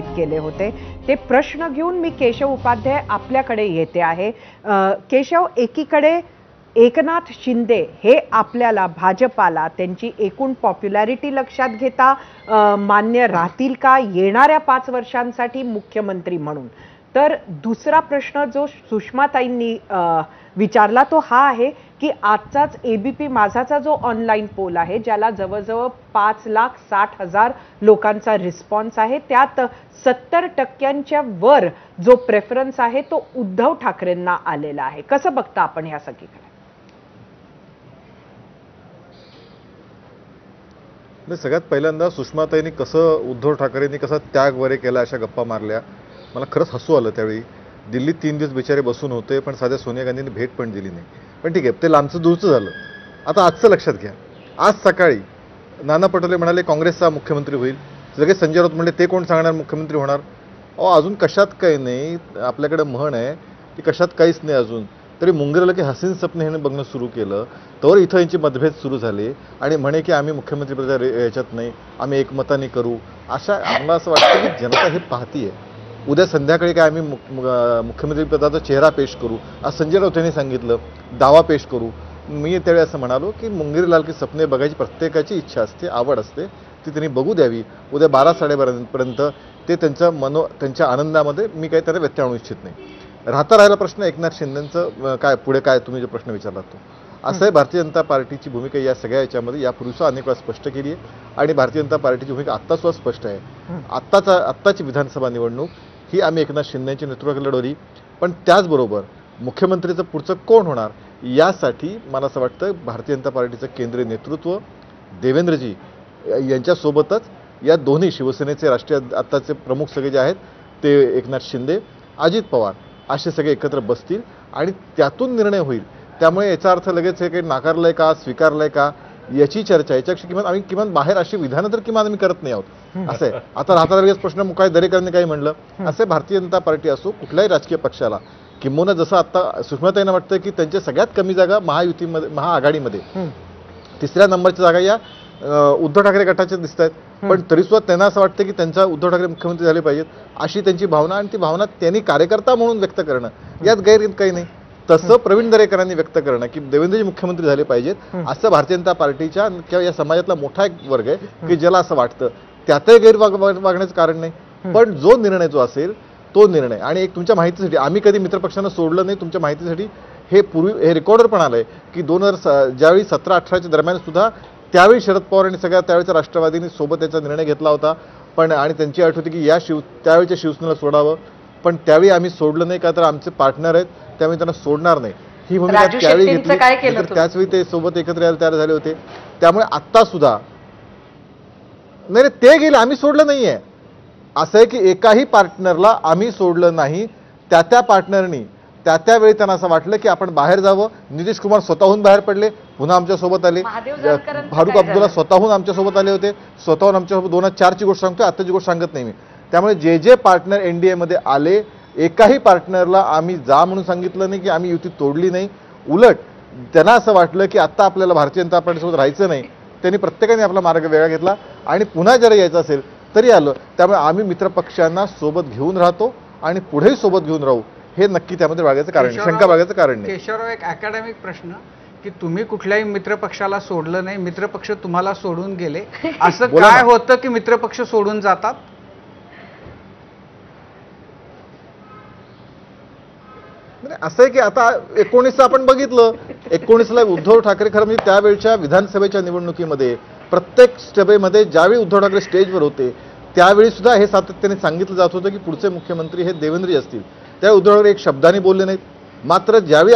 उपस्थित केले होते ते प्रश्न घेऊन मी केशव उपाध्याय आपल्याकडे येते आहे। केशव, एकीकडे एकनाथ शिंदे हे आपल्याला भाजपाला त्यांची एकूण पॉप्युलॅरिटी लक्षात घेता मान्य राहतील का येणाऱ्या 5 वर्षांसाठी मुख्यमंत्री म्हणून, तर दुसरा प्रश्न जो सुषमाताईंनी विचारला तो हा आहे की आजचाच एबीपी माझाचा जो ऑनलाईन पोल आहे ज्याला जवळजवळ 5,60,000 लोकांचा रिस्पॉन्स आहे, त्यात 70% वर जो प्रेफरन्स आहे तो उद्धव ठाकरेंना आलेला आहे। कसं बघता आपण ह्या सगळीकडे? सगळ्यात पहिल्यांदा सुषमाताईंनी कसं उद्धव ठाकरेंनी कसा त्याग वरे केला अशा गप्पा मारल्या, मला खरंच हसू आलं। त्यावेळी दिल्लीत 3 दिवस बिचारे बसून होते पण साध्या सोनिया गांधींनी भेट पण दिली नाही। पण ठीक आहे, ते लांबचं दूरचं झालं। आता आजचं लक्षात घ्या, आज सकाळी नाना पटोले म्हणाले काँग्रेसचा मुख्यमंत्री होईल, सगळे संजय राऊत म्हणले ते कोण सांगणार मुख्यमंत्री होणार। अजून कशात काही नाही, आपल्याकडे म्हण आहे की कशात काहीच नाही अजून तरी मुंगेरला की हसीन सपने हे बघणं सुरू केलं तर इथं यांची मतभेद सुरू झाले आणि म्हणे की आम्ही मुख्यमंत्रीपद याच्यात नाही, आम्ही एकमताने करू। अशा आम्हाला असं वाटतं की जनता हे पाहतीये, उद्या संध्याकाळी काय आम्ही मुख्यमंत्रीपदाचा चेहरा पेश करू, आज संजय राऊत यांनी सांगितलं दावा पेश करू। मी त्यावेळी असं म्हणालो की मुंगेरीलाल की सपने बघायची प्रत्येकाची इच्छा असते, आवड असते, ती त्यांनी बघू द्यावी। उद्या 12-12:30पर्यंत ते त्यांच्या आनंदामध्ये मी काही त्याला व्यत्यय आणू इच्छित नाही। राहिला प्रश्न एकनाथ शिंदेंचं काय पुढे काय तुम्ही जो प्रश्न विचारला तो असं आहे, भारतीय जनता पार्टीची भूमिका या सगळ्या याच्यामध्ये यापूर्वीच अनेक वेळा स्पष्ट केली आहे आणि भारतीय जनता पार्टीची भूमिका आत्तासुद्धा स्पष्ट आहे। आत्ताची विधानसभा निवडणूक ही आम्ही एकनाथ शिंदेच्या नेतृत्वाखाली लढवली, पण त्याचबरोबर मुख्यमंत्रीचं पुढचं कोण होणार यासाठी मला असं वाटतं भारतीय जनता पार्टीचं केंद्रीय नेतृत्व देवेंद्रजी यांच्यासोबतच या दोन्ही शिवसेनेचे राष्ट्रीय आत्ताचे प्रमुख सगळे जे आहेत ते एकनाथ शिंदे, अजित पवार असे सगळे एकत्र बसतील आणि त्यातून निर्णय होईल। त्यामुळे याचा अर्थ लगेच हे काही नाकारलंय का स्वीकारलंय का याची चर्चा, याच्यापेक्षा आम्ही किमान बाहेर अशी विधानं तर किमान आम्ही करत नाही आहोत असं आहे। आता राहता लगेच प्रश्न काय दरेकरांनी काही म्हणलं असे, भारतीय जनता पार्टी असो कुठल्याही राजकीय पक्षाला किंबहुना जसं आता सुषमाताईंना वाटतं की त्यांच्या सगळ्यात कमी जागा महायुतीमध्ये महाआघाडीमध्ये 3ऱ्या नंबरच्या जागा या उद्धव ठाकरे गटाचे दिसत आहेत, पण तरीसुद्धा त्यांना असं वाटतं की त्यांचा उद्धव ठाकरे मुख्यमंत्री झाले पाहिजेत अशी त्यांची भावना आणि ती भावना त्यांनी कार्यकर्ता म्हणून व्यक्त करणं यात गैर काही नाही। तसं प्रवीण दरेकरांनी व्यक्त करणं की देवेंद्रजी मुख्यमंत्री झाले पाहिजेत असं भारतीय जनता पार्टीच्या किंवा या समाजातला मोठा एक वर्ग आहे की ज्याला असं वाटतं, त्यातही वागण्याचं कारण नाही। पण जो निर्णय जो असेल तो निर्णय, आणि एक तुमच्या माहितीसाठी आम्ही कधी मित्रपक्षांना सोडलं नाही, तुमच्या माहितीसाठी हे पूर्वी हे रेकॉर्डर पण आलंय की ज्यावेळी 17-18च्या दरम्यान सुद्धा त्यावेळी शरद पवार आणि सगळ्या त्यावेळेच्या राष्ट्रवादींनी सोबत त्याचा निर्णय घेतला होता, पण आणि त्यांची अट होती की त्यावेळेच्या शिवसेनेला सोडावं, पण त्यावेळी आम्ही सोडलं नाही का तर आमचे पार्टनर आहेत त्यामुळे त्यांना सोडणार नाही ही भूमिका त्यावेळी घेतली, त्याचवेळी ते सोबत एकत्र यायला तयार झाले होते। त्यामुळे आत्ता सुद्धा नाही ते गेले, आम्ही सोडलं नाहीये। असं आहे की एकाही पार्टनरला आम्ही सोडलं नाही, त्या पार्टनरनी त्यावेळी त्यांना असं वाटलं की आपण बाहेर जावं। नितीश कुमार स्वतःहून बाहेर पडले, पुन्हा आमच्यासोबत आले, फारुख अब्दुल्ला स्वतःहून आमच्यासोबत आले होते, स्वतःहून आमच्यासोबत 2004ची गोष्ट सांगतोय, आताची गोष्ट सांगत नाही मी। त्यामुळे जे पार्टनर एनडीए मध्ये आले एकाही पार्टनरला आम्ही जा म्हणून सांगितलं नाही की आम्ही युती तोडली नाही, उलट त्यांना असं वाटलं की आता आपल्याला भारतीय जनता पार्टीसोबत राहायचं नाही, त्यांनी प्रत्येकाने आपला मार्ग वेगळा घेतला आणि पुन्हा जर यायचं असेल तरी आलं। त्यामुळे आम्ही मित्रपक्षांना सोबत घेऊन राहतो आणि पुढेही सोबत घेऊन राहू, हे नक्की त्यामध्ये बागायचं कारण शंका बागायचं कारण नाही। केशवराव, एक अकॅडमिक प्रश्न की तुम्ही कुठल्याही मित्रपक्षाला सोडलं नाही, मित्रपक्ष तुम्हाला सोडून गेले, असं काय होतं की मित्रपक्ष सोडून जातात? असं आहे की आता 19 आपण बघितलं, 19ला उद्धव ठाकरे खरं म्हणजे त्यावेळच्या विधानसभेच्या निवडणुकीमध्ये प्रत्येक सभेमध्ये ज्यावेळी उद्धव ठाकरे स्टेजवर होते त्यावेळी सुद्धा हे सातत्याने सांगितलं जात होतं की पुढचे मुख्यमंत्री हे देवेंद्रजी असतील, त्या उद्धव ठाकरे एक शब्दाने बोलले नाहीत। मात्र ज्यावेळी